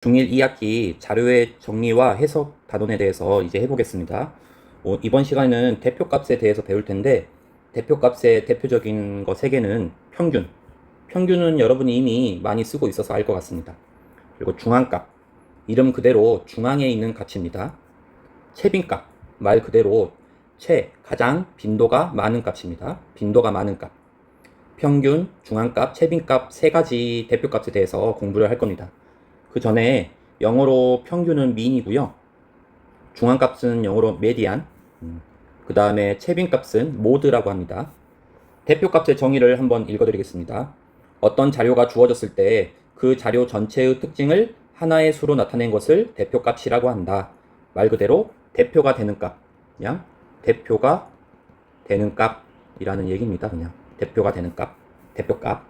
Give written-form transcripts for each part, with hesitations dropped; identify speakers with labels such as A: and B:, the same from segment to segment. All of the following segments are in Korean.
A: 중1 2학기 자료의 정리와 해석 단원에 대해서 이제 해보겠습니다. 이번 시간에는 대표값에 대해서 배울 텐데, 대표값의 대표적인 거 3개는 평균. 평균은 여러분이 이미 많이 쓰고 있어서 알 것 같습니다. 그리고 중앙값. 이름 그대로 중앙에 있는 값입니다. 최빈값. 말 그대로 가장 빈도가 많은 값입니다. 빈도가 많은 값. 평균, 중앙값, 최빈값 3가지 대표값에 대해서 공부를 할 겁니다. 그 전에 영어로 평균은 mean이고요. 중앙값은 영어로 median, 그 다음에 최빈값은 mode라고 합니다. 대표값의 정의를 한번 읽어드리겠습니다. 어떤 자료가 주어졌을 때 그 자료 전체의 특징을 하나의 수로 나타낸 것을 대표값이라고 한다. 말 그대로 대표가 되는 값, 그냥 대표가 되는 값이라는 얘기입니다. 그냥 대표가 되는 값, 대표값.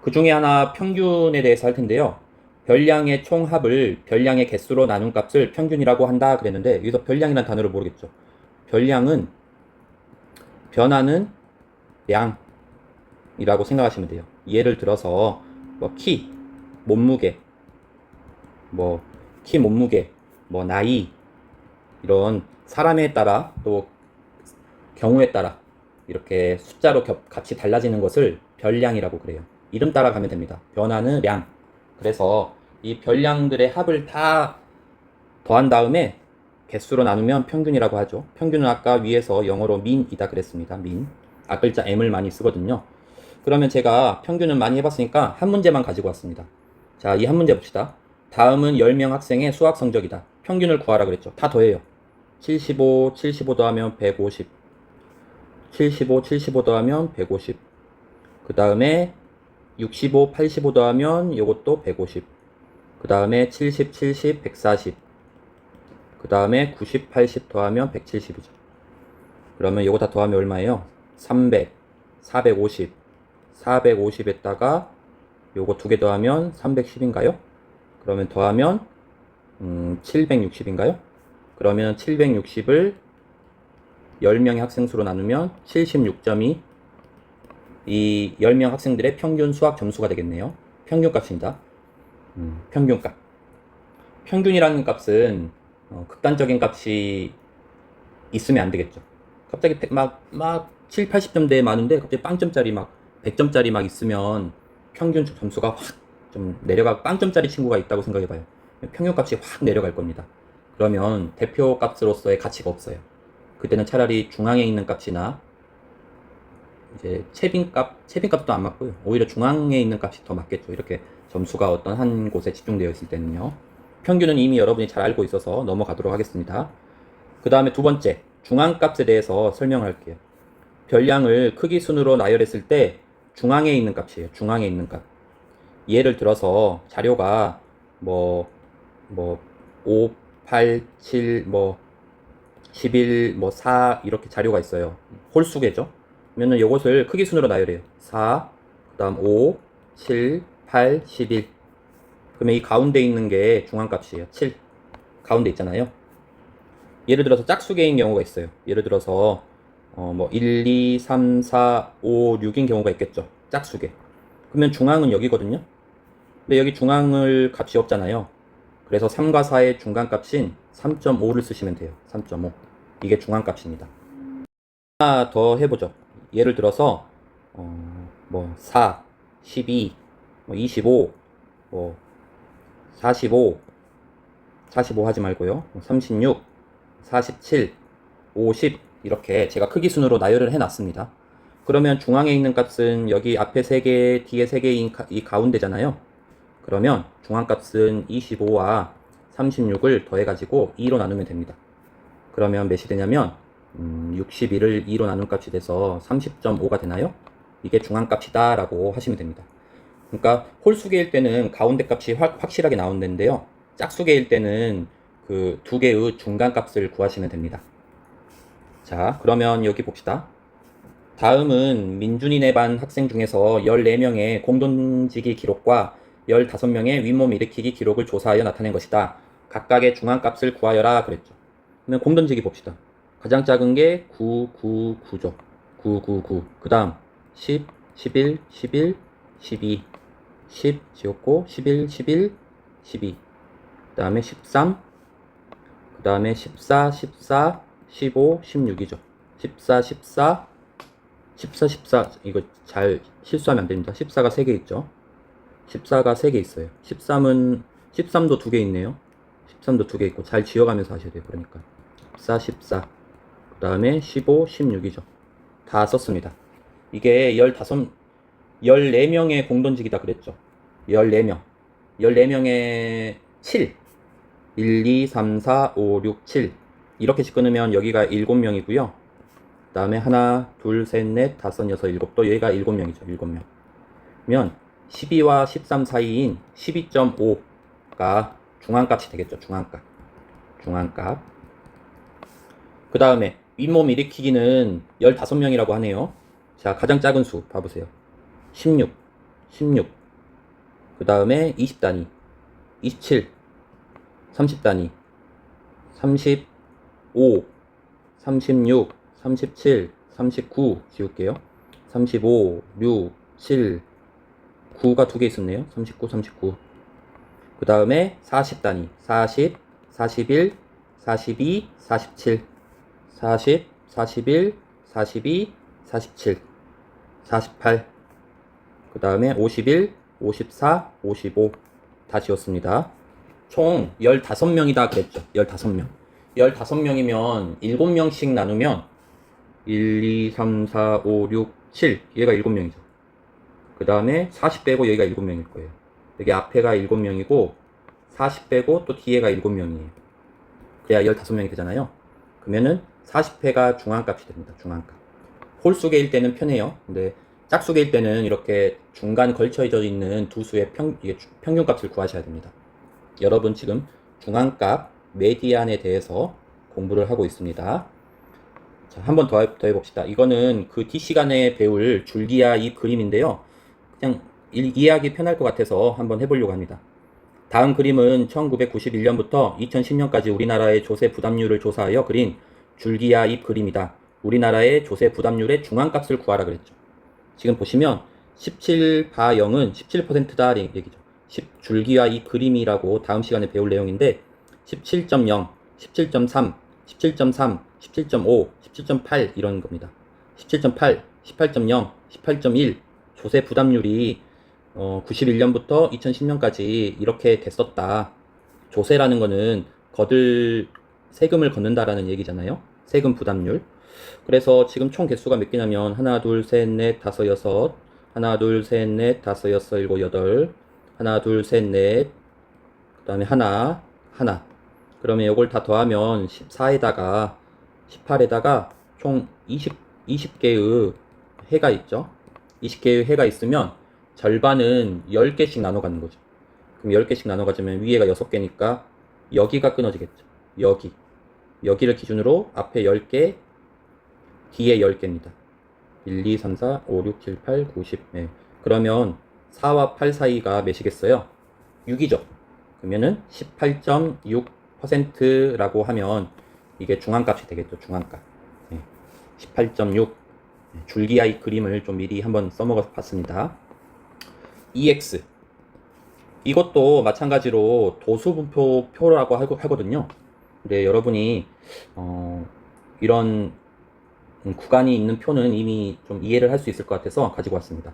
A: 그 중에 하나 평균에 대해서 할 텐데요. 별량의 총합을 별량의 개수로 나눈 값을 평균이라고 한다 그랬는데, 여기서 별량이라는 단어를 모르겠죠. 별량은 변하는 양이라고 생각하시면 돼요. 예를 들어서 키, 몸무게, 키, 몸무게, 나이, 이런 사람에 따라 또 경우에 따라 이렇게 숫자로 값이 달라지는 것을 별량이라고 그래요. 이름 따라 가면 됩니다. 변하는 량. 그래서 이 별량들의 합을 다 더한 다음에 개수로 나누면 평균이라고 하죠. 평균은 아까 위에서 영어로 mean이다 그랬습니다. mean. 앞글자 m을 많이 쓰거든요. 그러면 제가 평균은 많이 해봤으니까 한 문제만 가지고 왔습니다. 자, 이 한 문제 봅시다. 다음은 10명 학생의 수학 성적이다. 평균을 구하라 그랬죠. 다 더해요. 75, 75 더하면 150. 75 더하면 150. 그 다음에 65, 85 더하면 요것도 150. 그 다음에 70, 140. 그 다음에 90, 80 더하면 170이죠. 그러면 요거 다 더하면 얼마예요? 300, 450. 450에다가 요거 2개 더하면 310인가요? 그러면 더하면 760인가요? 그러면 760을 10명의 학생 수로 나누면 76점이 이 10명 학생들의 평균 수학 점수가 되겠네요. 평균값입니다. 평균값. 평균이라는 값은 극단적인 값이 있으면 안 되겠죠. 갑자기 막 7, 80점대에 많은데 갑자기 빵점짜리 막 100점짜리 막 있으면 평균 점수가 확 좀 내려가, 빵점짜리 친구가 있다고 생각해봐요. 평균값이 확 내려갈 겁니다. 그러면 대표값으로서의 가치가 없어요. 그때는 차라리 중앙에 있는 값이나 이제 채빈값도 안 맞고요. 오히려 중앙에 있는 값이 더 맞겠죠. 이렇게 점수가 어떤 한 곳에 집중되어 있을 때는요. 평균은 이미 여러분이 잘 알고 있어서 넘어가도록 하겠습니다. 그 다음에 두 번째, 중앙값에 대해서 설명할게요. 별량을 크기 순으로 나열했을 때 중앙에 있는 값이에요. 중앙에 있는 값. 예를 들어서 자료가 5, 8, 7, 11, 4 이렇게 자료가 있어요. 홀수계죠. 그러면 이것을 크기 순으로 나열해요. 4, 그 다음 5, 7, 8, 11. 그러면 이 가운데 있는 게 중앙값이에요. 7. 가운데 있잖아요. 예를 들어서 짝수계인 경우가 있어요. 예를 들어서 1, 2, 3, 4, 5, 6인 경우가 있겠죠. 짝수계. 그러면 중앙은 여기거든요. 근데 여기 중앙을 값이 없잖아요. 그래서 3과 4의 중간값인 3.5를 쓰시면 돼요. 3.5. 이게 중앙값입니다. 하나 더 해보죠. 예를 들어서 4, 12, 25, 45, 45 하지 말고요. 36, 47, 50 이렇게 제가 크기 순으로 나열을 해놨습니다. 그러면 중앙에 있는 값은 여기 앞에 3개, 뒤에 3개인 이 가운데잖아요. 그러면 중앙값은 25와 36을 더해가지고 2로 나누면 됩니다. 그러면 몇이 되냐면 61을 2로 나눈 값이 돼서 30.5가 되나요? 이게 중앙값이다 라고 하시면 됩니다. 그러니까 홀수계일 때는 가운데 값이 확실하게 나오는데요. 짝수계일 때는 그 두 개의 중간값을 구하시면 됩니다. 자, 그러면 여기 봅시다. 다음은 민준이네 반 학생 중에서 14명의 공동지기 기록과 15명의 윗몸 일으키기 기록을 조사하여 나타낸 것이다. 각각의 중앙값을 구하여라 그랬죠. 그러면 공동지기 봅시다. 가장 작은 게 9, 9, 9죠. 9, 9, 9. 그 다음 10, 11, 11, 12, 10 지웠고 11, 11, 12. 그 다음에 13, 그 다음에 14, 14, 15, 16이죠. 14, 14, 14, 14, 이거 잘 실수하면 안 됩니다. 14가 3개 있죠. 14가 3개 있어요. 13도 2개 있네요. 13도 2개 있고, 잘 지어가면서 하셔야 돼요. 그러니까. 14, 14. 그 다음에 15, 16이죠. 다 썼습니다. 이게 14명의 공돈직이다 그랬죠. 14명. 14명의 7. 1, 2, 3, 4, 5, 6, 7. 이렇게씩 끊으면 여기가 7명이고요. 그 다음에 하나, 둘, 셋, 넷, 다섯, 여섯, 일곱. 또 여기가 7명이죠. 7명. 그러면 12와 13 사이인 12.5가 중앙값이 되겠죠. 중앙값. 그 다음에 윗몸 일으키기는 15명이라고 하네요. 자, 가장 작은 수 봐보세요. 16. 그 다음에 20단위. 27. 30단위. 35. 36. 37. 39. 지울게요. 35. 6. 7. 9가 2개 있었네요. 39. 그 다음에 40단위. 40. 41. 42. 47. 40. 41. 42. 47. 48. 그 다음에 51. 54. 55. 다 지웠습니다. 총 15명이다 그랬죠. 15명. 15명이면 7명씩 나누면 1, 2, 3, 4, 5, 6, 7. 얘가 7명이죠. 그 다음에 40 빼고 여기가 7명일 거예요. 여기 앞에가 7명이고 40 빼고 또 뒤에가 7명이에요. 그래야 15명이 되잖아요. 그러면은 40회가 중앙값이 됩니다. 중앙값. 홀수계일 때는 편해요. 근데 짝수계일 때는 이렇게 중간 걸쳐져 있는 두 수의 평균값을 구하셔야 됩니다. 여러분 지금 중앙값, 메디안에 대해서 공부를 하고 있습니다. 자, 한 번 더 해봅시다. 이거는 그 뒷시간에 배울 줄기야 이 그림인데요. 그냥 이해하기 편할 것 같아서 한번 해보려고 합니다. 다음 그림은 1991년부터 2010년까지 우리나라의 조세 부담률을 조사하여 그린 줄기야 잎 그림이다. 우리나라의 조세 부담률의 중앙값을 구하라 그랬죠. 지금 보시면 17바 0은 17%다 얘기죠. 줄기야 이 그림이라고 다음 시간에 배울 내용인데 17.0, 17.3, 17.3, 17.5, 17.8 이런 겁니다. 17.8, 18.0, 18.1 조세 부담률이 91년부터 2010년까지 이렇게 됐었다. 조세라는 거는 세금을 걷는다라는 얘기잖아요. 세금 부담률. 그래서 지금 총 개수가 몇 개냐면 하나, 둘, 셋, 넷, 다섯, 여섯. 하나, 둘, 셋, 넷, 다섯, 여섯, 일곱, 여덟. 하나, 둘, 셋, 넷. 그 다음에 하나. 그러면 이걸 다 더하면 14에다가 18에다가 총 20개의 해가 있죠. 20개의 해가 있으면 절반은 10개씩 나눠 가는 거죠. 그럼 10개씩 나눠 가지면 위에가 6개니까 여기가 끊어지겠죠. 여기를 기준으로 앞에 10개, 뒤에 10개입니다. 1, 2, 3, 4, 5, 6, 7, 8, 9, 10. 네. 그러면 4와 8 사이가 몇이겠어요? 6이죠. 그러면은 18.6%라고 하면 이게 중앙값이 되겠죠. 중앙값. 네. 18.6. 줄기야 그림을 좀 미리 한번 써먹어 봤습니다. EX. 이것도 마찬가지로 도수분포표라고 하거든요. 근데 여러분이 이런 구간이 있는 표는 이미 좀 이해를 할 수 있을 것 같아서 가지고 왔습니다.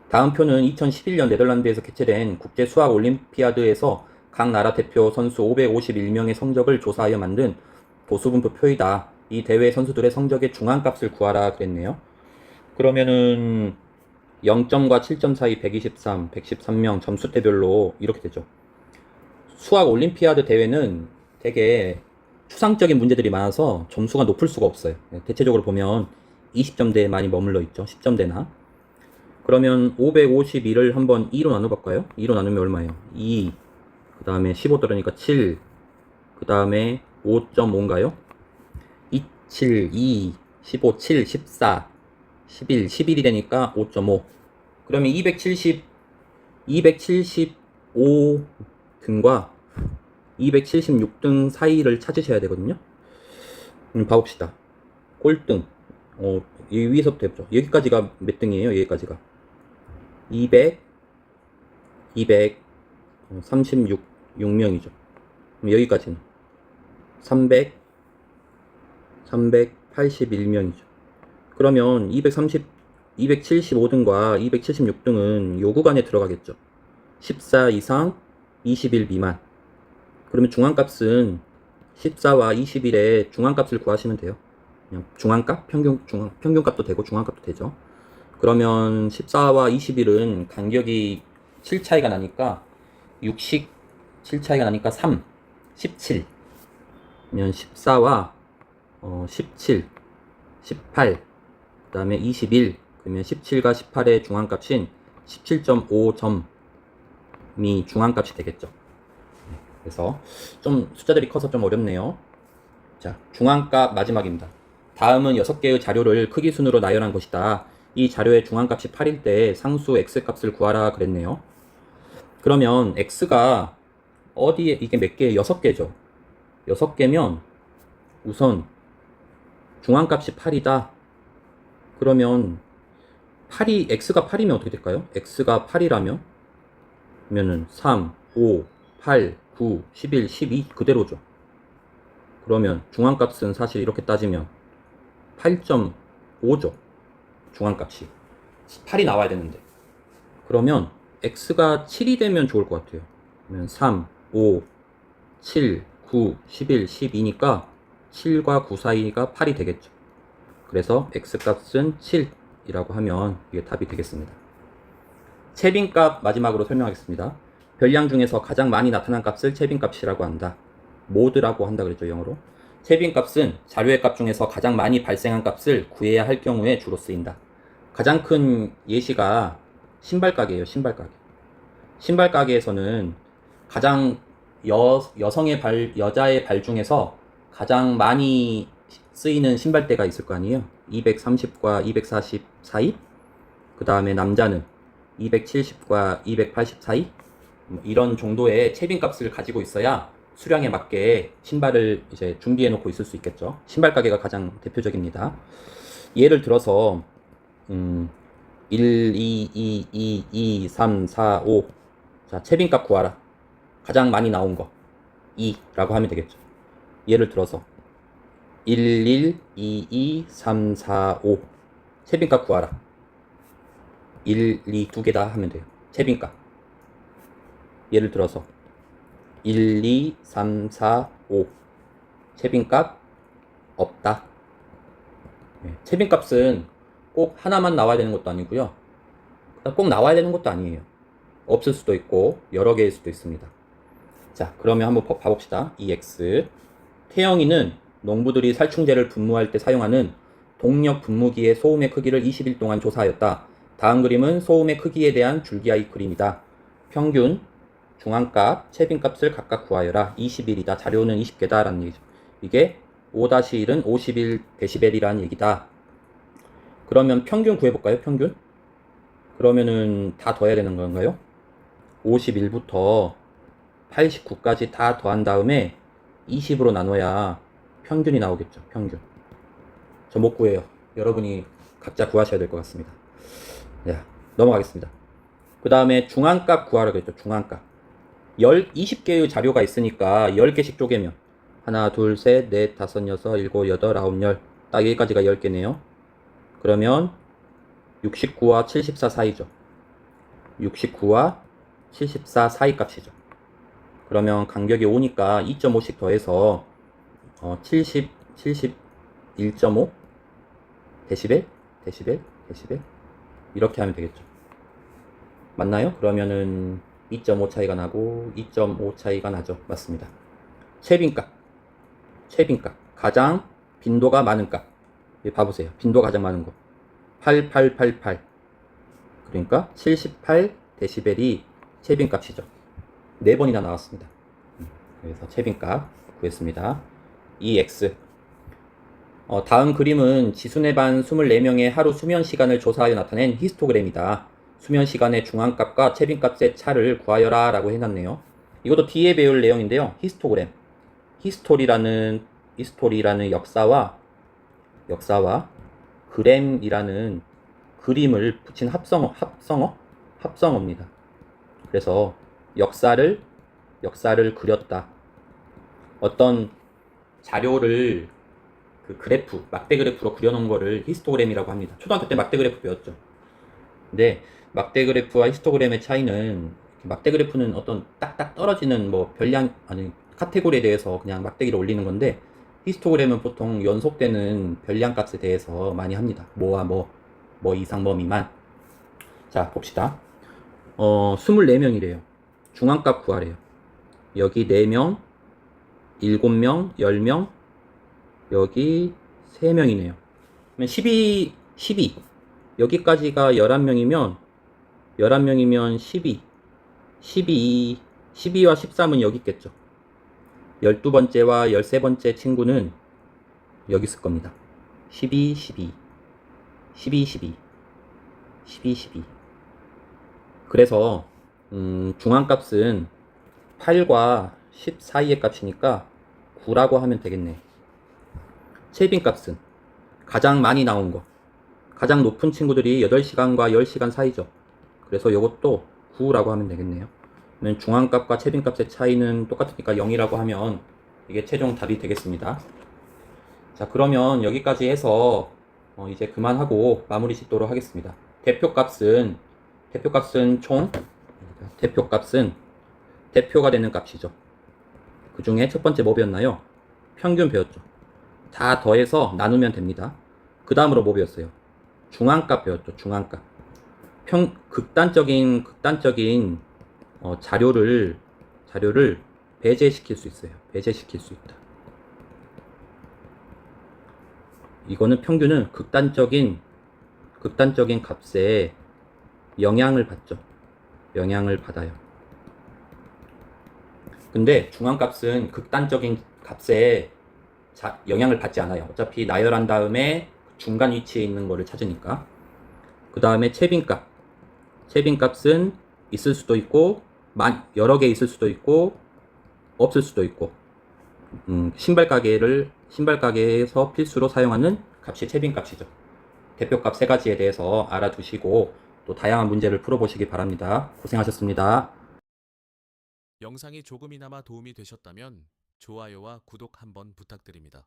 A: 다음 표는 2011년 네덜란드에서 개최된 국제 수학 올림피아드에서 각 나라 대표 선수 551명의 성적을 조사하여 만든 도수분포 표이다. 이 대회 선수들의 성적의 중앙값을 구하라 그랬네요. 그러면은 0점과 7점 사이 123, 113명 점수대별로 이렇게 되죠. 수학 올림피아드 대회는 되게 추상적인 문제들이 많아서 점수가 높을 수가 없어요. 대체적으로 보면 20점대에 많이 머물러 있죠. 10점대나. 그러면 551을 한번 2로 나눠볼까요? 2로 나누면 얼마예요? 2, 그 다음에 15 들으니까 7, 그 다음에 5.5인가요? 2, 7, 2, 15, 7, 14, 11, 11이 되니까 5.5. 그러면 275등과 276등 사이를 찾으셔야 되거든요. 봐봅시다. 꼴등. 이 위에서부터 해보죠. 여기까지가 몇 등이에요? 여기까지가. 236명이죠. 그럼 여기까지는 381명이죠. 그러면 275등과 276등은 요 구간에 들어가겠죠. 14 이상 21 미만. 그러면 중앙값은 14와 21의 중앙값을 구하시면 돼요. 그냥 중앙값, 평균값도 되고 중앙값도 되죠. 그러면 14와 21은 간격이 7 차이가 나니까 60 7 차이가 나니까 3, 17. 그러면 14와 17, 18, 그 다음에 21, 그러면 17과 18의 중앙값인 17.5점이 중앙값이 되겠죠. 그래서 좀 숫자들이 커서 좀 어렵네요. 자, 중앙값 마지막입니다. 다음은 6개의 자료를 크기 순으로 나열한 것이다. 이 자료의 중앙값이 8일 때 상수 x값을 구하라 그랬네요. 그러면 x가 어디에, 이게 몇 개예요? 6개죠. 6개면 우선 중앙값이 8이다. 그러면 x가 8이면 어떻게 될까요? x가 8이라면 그러면은 3, 5, 8, 9, 11, 12 그대로죠. 그러면 중앙값은 사실 이렇게 따지면 8.5죠. 중앙값이 8이 나와야 되는데, 그러면 x가 7이 되면 좋을 것 같아요. 그러면 3, 5, 7, 9, 11, 12니까 7과 9 사이가 8이 되겠죠. 그래서 x값은 7이라고 하면 이게 답이 되겠습니다. 채빈값 마지막으로 설명하겠습니다. 별량 중에서 가장 많이 나타난 값을 채빈값이라고 한다. 모드라고 한다 그랬죠, 영어로. 채빈값은 자료의 값 중에서 가장 많이 발생한 값을 구해야 할 경우에 주로 쓰인다. 가장 큰 예시가 신발가게예요. 신발가게. 신발가게에서는 가장 여자의 발 중에서 가장 많이 쓰이는 신발대가 있을 거 아니에요. 230과 240 사이. 그 다음에 남자는 270과 280 사이. 이런 정도의 채빈값을 가지고 있어야 수량에 맞게 신발을 이제 준비해 놓고 있을 수 있겠죠. 신발 가게가 가장 대표적입니다. 예를 들어서 1, 2, 2, 2, 2, 3, 4, 5. 자, 채빈값 구하라. 가장 많이 나온 거 2라고 하면 되겠죠. 예를 들어서 1, 1, 2, 2, 3, 4, 5. 채빈값 구하라. 1, 2, 두 개다 하면 돼요. 채빈값. 예를 들어서 1, 2, 3, 4, 5. 채빈값 없다. 채빈값은 꼭 하나만 나와야 되는 것도 아니고요. 꼭 나와야 되는 것도 아니에요. 없을 수도 있고 여러 개일 수도 있습니다. 자, 그러면 한번 봐봅시다. 이 x. 태영이는 농부들이 살충제를 분무할 때 사용하는 동력 분무기의 소음의 크기를 20일 동안 조사하였다. 다음 그림은 소음의 크기에 대한 줄기와의 그림이다. 평균, 중앙값, 채빈값을 각각 구하여라. 20일이다. 자료는 20개다. 라는 얘기죠. 이게 5-1은 51dB이라는 얘기다. 그러면 평균 구해볼까요? 평균? 그러면은 다 더해야 되는 건가요? 51부터 89까지 다 더한 다음에 20으로 나눠야 평균이 나오겠죠. 평균. 저 못 구해요. 여러분이 각자 구하셔야 될 것 같습니다. 자, 넘어가겠습니다. 그 다음에 중앙값 구하라 그랬죠. 중앙값. 20개의 자료가 있으니까 10개씩 쪼개면 하나, 둘, 셋, 넷, 다섯, 여섯, 일곱, 여덟, 아홉, 열. 딱 여기까지가 10개네요. 그러면 69와 74 사이죠. 69와 74 사이 값이죠. 그러면 간격이 5니까 2.5씩 더해서 1.5 데시벨 이렇게 하면 되겠죠. 맞나요? 그러면은 2.5 차이가 나고 2.5 차이가 나죠. 맞습니다. 채빈값 가장 빈도가 많은 값. 봐보세요. 빈도 가장 많은 거 8888. 그러니까 78dB이 채빈값이죠. 4번이나 나왔습니다. 그래서 채빈값 구했습니다. 이 x. 다음 그림은 지순의 반 24명의 하루 수면 시간을 조사하여 나타낸 히스토그램이다. 수면 시간의 중앙값과 채빈값의 차를 구하여라 라고 해놨네요. 이것도 뒤에 배울 내용인데요. 히스토그램. 히스토리라는 역사와 그램이라는 그림을 붙인 합성어입니다. 그래서 역사를 그렸다. 어떤 자료를 그 그래프, 막대 그래프로 그려놓은 거를 히스토그램이라고 합니다. 초등학교 때 막대 그래프 배웠죠. 근데 막대 그래프와 히스토그램의 차이는, 막대 그래프는 어떤 딱딱 떨어지는 뭐 별량, 아니 카테고리에 대해서 그냥 막대기를 올리는 건데, 히스토그램은 보통 연속되는 별량 값에 대해서 많이 합니다. 뭐와 뭐 이상 뭐 미만. 자, 봅시다. 24명이래요. 중앙값 구하래요. 여기 4명, 7명, 10명, 여기 3명이네요. 그러면 12. 여기까지가 11명이면 12와 13은 여기 있겠죠. 12번째와 13번째 친구는 여기 있을 겁니다. 12, 12. 그래서 중앙값은 8과 10 사이의 값이니까 9라고 하면 되겠네. 채빈값은 가장 많이 나온 거, 가장 높은 친구들이 8시간과 10시간 사이죠. 그래서 이것도 9라고 하면 되겠네요. 그러면 중앙값과 채빈값의 차이는 똑같으니까 0이라고 하면 이게 최종 답이 되겠습니다. 자, 그러면 여기까지 해서 이제 그만하고 마무리 짓도록 하겠습니다. 대표값은 대표가 되는 값이죠. 그 중에 첫 번째 뭐 배웠나요? 평균 배웠죠. 다 더해서 나누면 됩니다. 그 다음으로 뭐 배웠어요? 중앙값 배웠죠. 중앙값. 극단적인 자료를 배제시킬 수 있어요. 배제시킬 수 있다. 이거는 평균은 극단적인 값에 영향을 받죠. 영향을 받아요. 근데 중앙값은 극단적인 값에 영향을 받지 않아요. 어차피 나열한 다음에 중간 위치에 있는 거를 찾으니까. 그 다음에 채빈값은 있을 수도 있고 여러 개 있을 수도 있고 없을 수도 있고, 신발 가게에서 필수로 사용하는 값이 채빈값이죠. 대표값 세 가지에 대해서 알아두시고 또 다양한 문제를 풀어보시기 바랍니다. 고생하셨습니다.
B: 영상이 조금이나마 도움이 되셨다면 좋아요와 구독 한번 부탁드립니다.